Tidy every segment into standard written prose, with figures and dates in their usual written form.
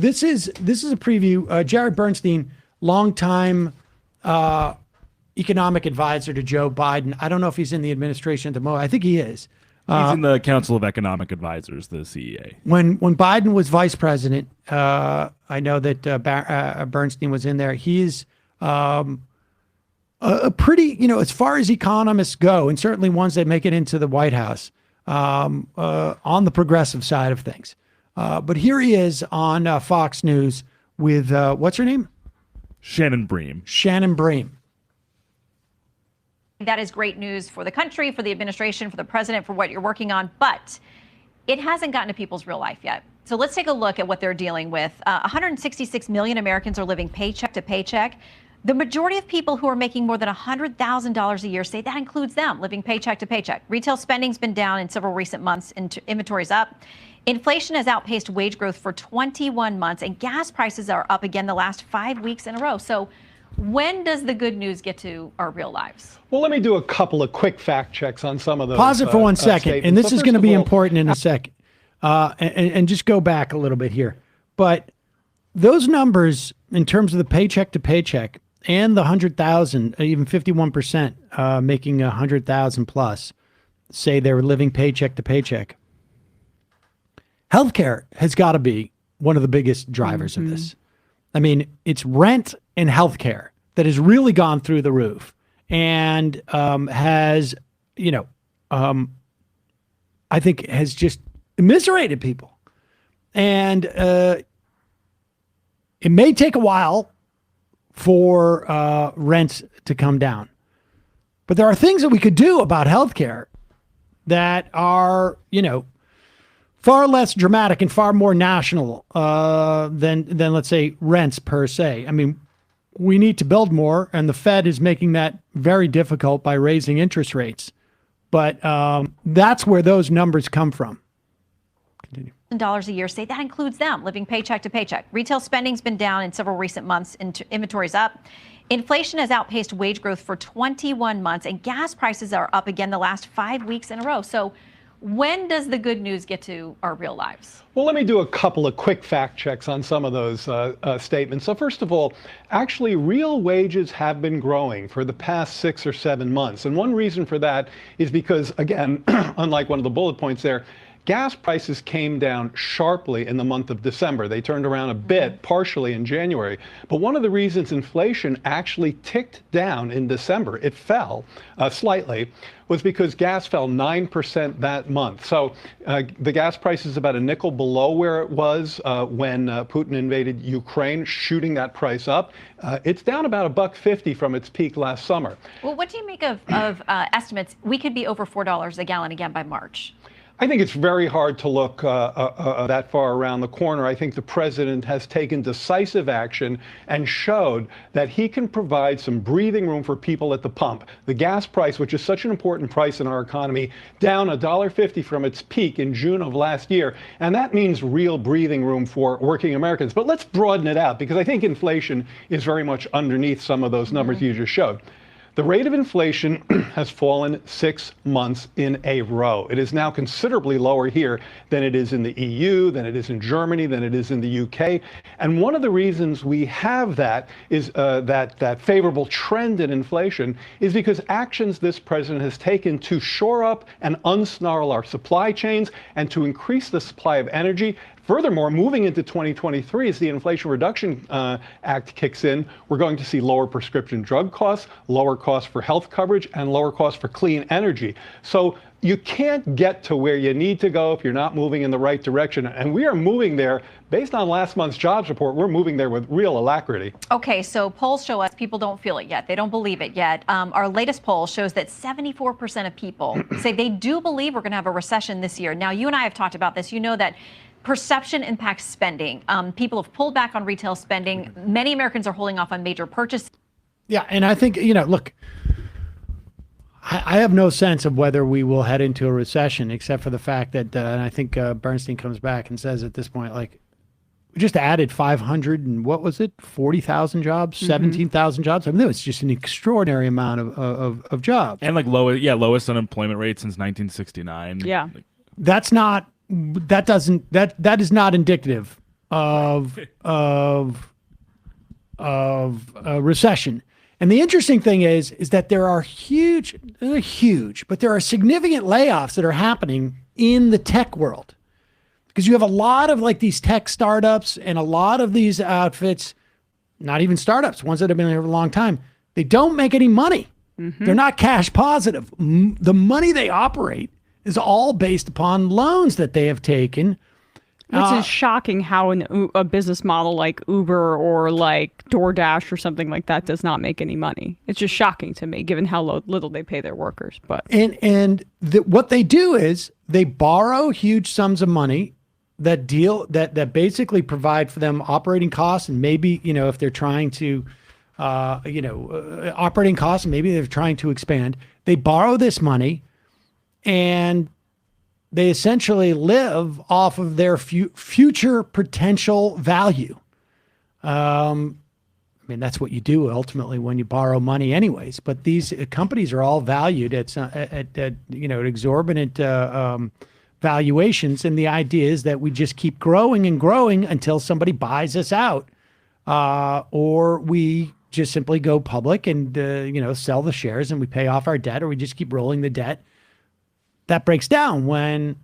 this is a preview. Jared Bernstein, longtime economic advisor to Joe Biden. I don't know if he's in the administration at the moment. I think he is. He's in the Council of Economic Advisers, the CEA. When Biden was vice president, I know that Bernstein was in there. He's a pretty, as far as economists go, and certainly ones that make it into the White House, on the progressive side of things. But here he is on Fox News with, what's her name? Shannon Bream. Shannon Bream. That is great news for the country, for the administration, for the president, for what you're working on, but it hasn't gotten to people's real life yet. So let's take a look at what they're dealing with. 166 million Americans are living paycheck to paycheck. The majority of people who are making more than $100,000 a year say that includes them living paycheck to paycheck. Retail spending's been down in several recent months, inventory's up. Inflation has outpaced wage growth for 21 months, and gas prices are up again the last 5 weeks in a row. So when does the good news get to our real lives? Well, let me do a couple of quick fact checks on some of those. Pause it for 1 second, statements. and this So is first going to of be all, important in a second. And just go back a little bit here. But those numbers, in terms of the paycheck to paycheck and the 100,000, even 51% making 100,000 plus, say they're living paycheck to paycheck. Healthcare has got to be one of the biggest drivers of this. I mean, it's rent and healthcare that has really gone through the roof and has, I think has just immiserated people. And it may take a while for rents to come down. But there are things that we could do about healthcare that are, far less dramatic and far more national than let's say rents per se. I mean, we need to build more, and the Fed is making that very difficult by raising interest rates. But that's where those numbers come from. Continue. $100,000 a year, say that includes them living paycheck to paycheck. Retail spending's been down in several recent months, inventory's up. Inflation has outpaced wage growth for 21 months, and gas prices are up again the last 5 weeks in a row. So when does the good news get to our real lives? Well, let me do a couple of quick fact checks on some of those statements. So first of all, actually, real wages have been growing for the past 6 or 7 months. And one reason for that is because, again, unlike one of the bullet points there, gas prices came down sharply in the month of December. They turned around a bit, partially in January. But one of the reasons inflation actually ticked down in December, it fell slightly, was because gas fell 9% that month. So the gas price is about a nickel below where it was when Putin invaded Ukraine, shooting that price up. It's down about $1.50 from its peak last summer. Well, what do you make of estimates? We could be over $4 a gallon again by March. I think it's very hard to look that far around the corner. I think the president has taken decisive action and showed that he can provide some breathing room for people at the pump. The gas price, which is such an important price in our economy, down $1.50 from its peak in June of last year. And that means real breathing room for working Americans. But let's broaden it out, because I think inflation is very much underneath some of those numbers you just showed. The rate of inflation has fallen 6 months in a row. It is now considerably lower here than it is in the EU, than it is in Germany, than it is in the UK. And one of the reasons we have that is that favorable trend in inflation is because actions this president has taken to shore up and unsnarl our supply chains and to increase the supply of energy. Furthermore, moving into 2023, as the Inflation Reduction Act kicks in, we're going to see lower prescription drug costs, lower costs for health coverage, and lower costs for clean energy. So you can't get to where you need to go if you're not moving in the right direction. And we are moving there. Based on last month's jobs report, we're moving there with real alacrity. Okay, so polls show us people don't feel it yet. They don't believe it yet. Our latest poll shows that 74% of people say they do believe we're going to have a recession this year. Now, you and I have talked about this. You know that perception impacts spending. People have pulled back on retail spending. Many Americans are holding off on major purchases. Yeah, and I think, look, I have no sense of whether we will head into a recession, except for the fact that, and I think Bernstein comes back and says at this point, like, we just added 500 and what was it, 40,000 jobs, 17,000 jobs. I mean, it's just an extraordinary amount of jobs. And like lowest unemployment rate since 1969. Yeah. That is not indicative of a recession. And the interesting thing is that there are huge, but there are significant layoffs that are happening in the tech world, because you have a lot of like these tech startups and a lot of these outfits, not even startups, ones that have been here for a long time. They don't make any money. They're not cash positive. The money they operate is all based upon loans that they have taken. Which is shocking how a business model like Uber or like DoorDash or something like that does not make any money. It's just shocking to me, given how little they pay their workers. But what they do is they borrow huge sums of money that basically provide for them operating costs, and maybe if they're trying to operating costs, and maybe they're trying to expand. They borrow this money, and they essentially live off of their future potential value. I mean, that's what you do ultimately when you borrow money anyways. But these companies are all valued at exorbitant valuations. And the idea is that we just keep growing and growing until somebody buys us out, or we just simply go public and, sell the shares and we pay off our debt, or we just keep rolling the debt. That breaks down when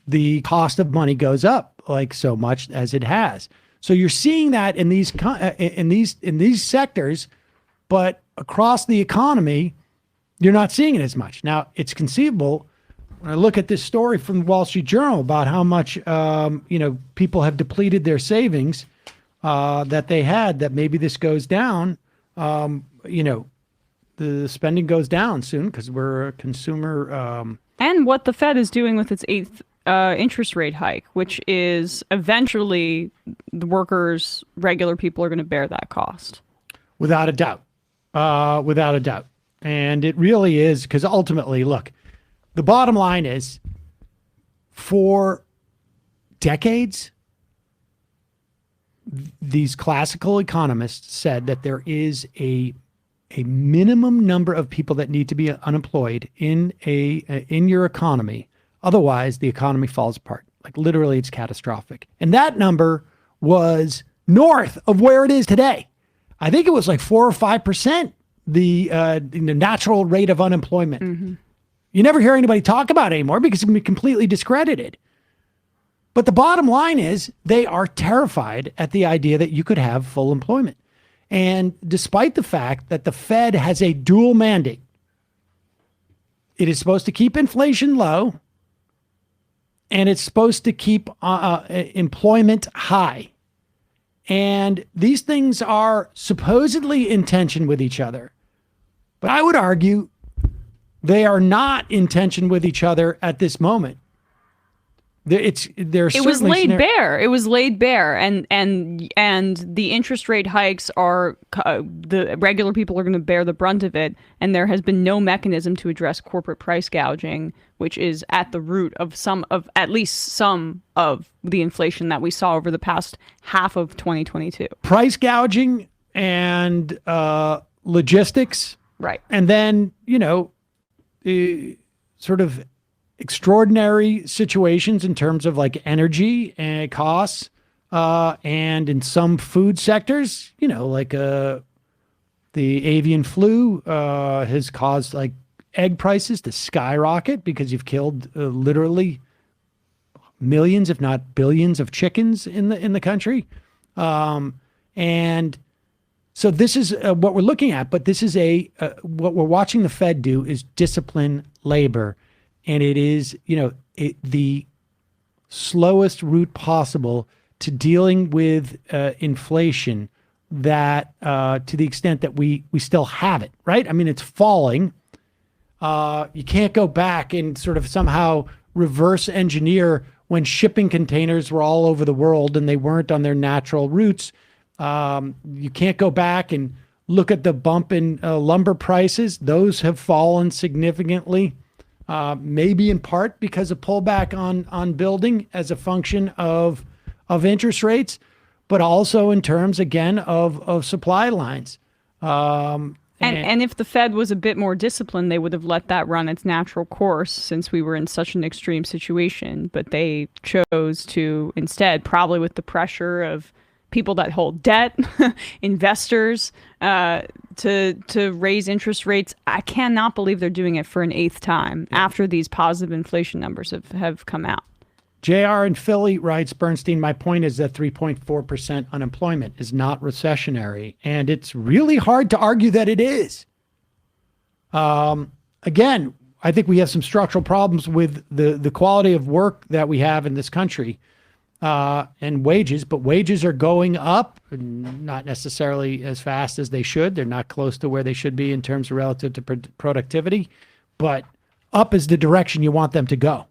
the cost of money goes up like so much as it has. So you're seeing that in these sectors, but across the economy, you're not seeing it as much. Now, it's conceivable when I look at this story from the Wall Street Journal about how much people have depleted their savings that they had, that maybe this goes down. The spending goes down soon because we're a consumer. And what the Fed is doing with its eighth interest rate hike, which is eventually the workers, regular people are going to bear that cost. Without a doubt. Without a doubt. And it really is, because ultimately, look, the bottom line is, for decades, these classical economists said that there is a minimum number of people that need to be unemployed in your economy. Otherwise, the economy falls apart. Like literally, it's catastrophic. And that number was north of where it is today. I think it was like 4 or 5%, the natural rate of unemployment. Mm-hmm. You never hear anybody talk about it anymore because it's been completely discredited. But the bottom line is they are terrified at the idea that you could have full employment. And despite the fact that the Fed has a dual mandate, it is supposed to keep inflation low, and it's supposed to keep employment high. And these things are supposedly in tension with each other. But I would argue they are not in tension with each other at this moment. It was laid bare. It was laid bare, and the interest rate hikes are the regular people are going to bear the brunt of it, and there has been no mechanism to address corporate price gouging, which is at the root of at least some of the inflation that we saw over the past half of 2022. Price gouging and logistics, right? And then sort of extraordinary situations in terms of like energy and costs, and in some food sectors, like the avian flu has caused like egg prices to skyrocket because you've killed literally millions, if not billions, of chickens in the country, and so this is what we're looking at. But this is what we're watching the Fed do is discipline labor. And it is, the slowest route possible to dealing with inflation, that to the extent that we still have it, right? I mean, it's falling. You can't go back and sort of somehow reverse engineer when shipping containers were all over the world and they weren't on their natural routes. You can't go back and look at the bump in lumber prices. Those have fallen significantly. Maybe in part because of pullback on building as a function of interest rates, but also in terms, again, of supply lines. And if the Fed was a bit more disciplined, they would have let that run its natural course since we were in such an extreme situation. But they chose to instead, probably with the pressure of people that hold debt, investors, to raise interest rates. I cannot believe they're doing it for an 8th time after these positive inflation numbers have come out. JR in Philly writes, Bernstein, my point is that 3.4% unemployment is not recessionary, and it's really hard to argue that it is. Again, I think we have some structural problems with the quality of work that we have in this country and wages, but wages are going up, not necessarily as fast as they should. They're not close to where they should be in terms of relative to productivity, but up is the direction you want them to go.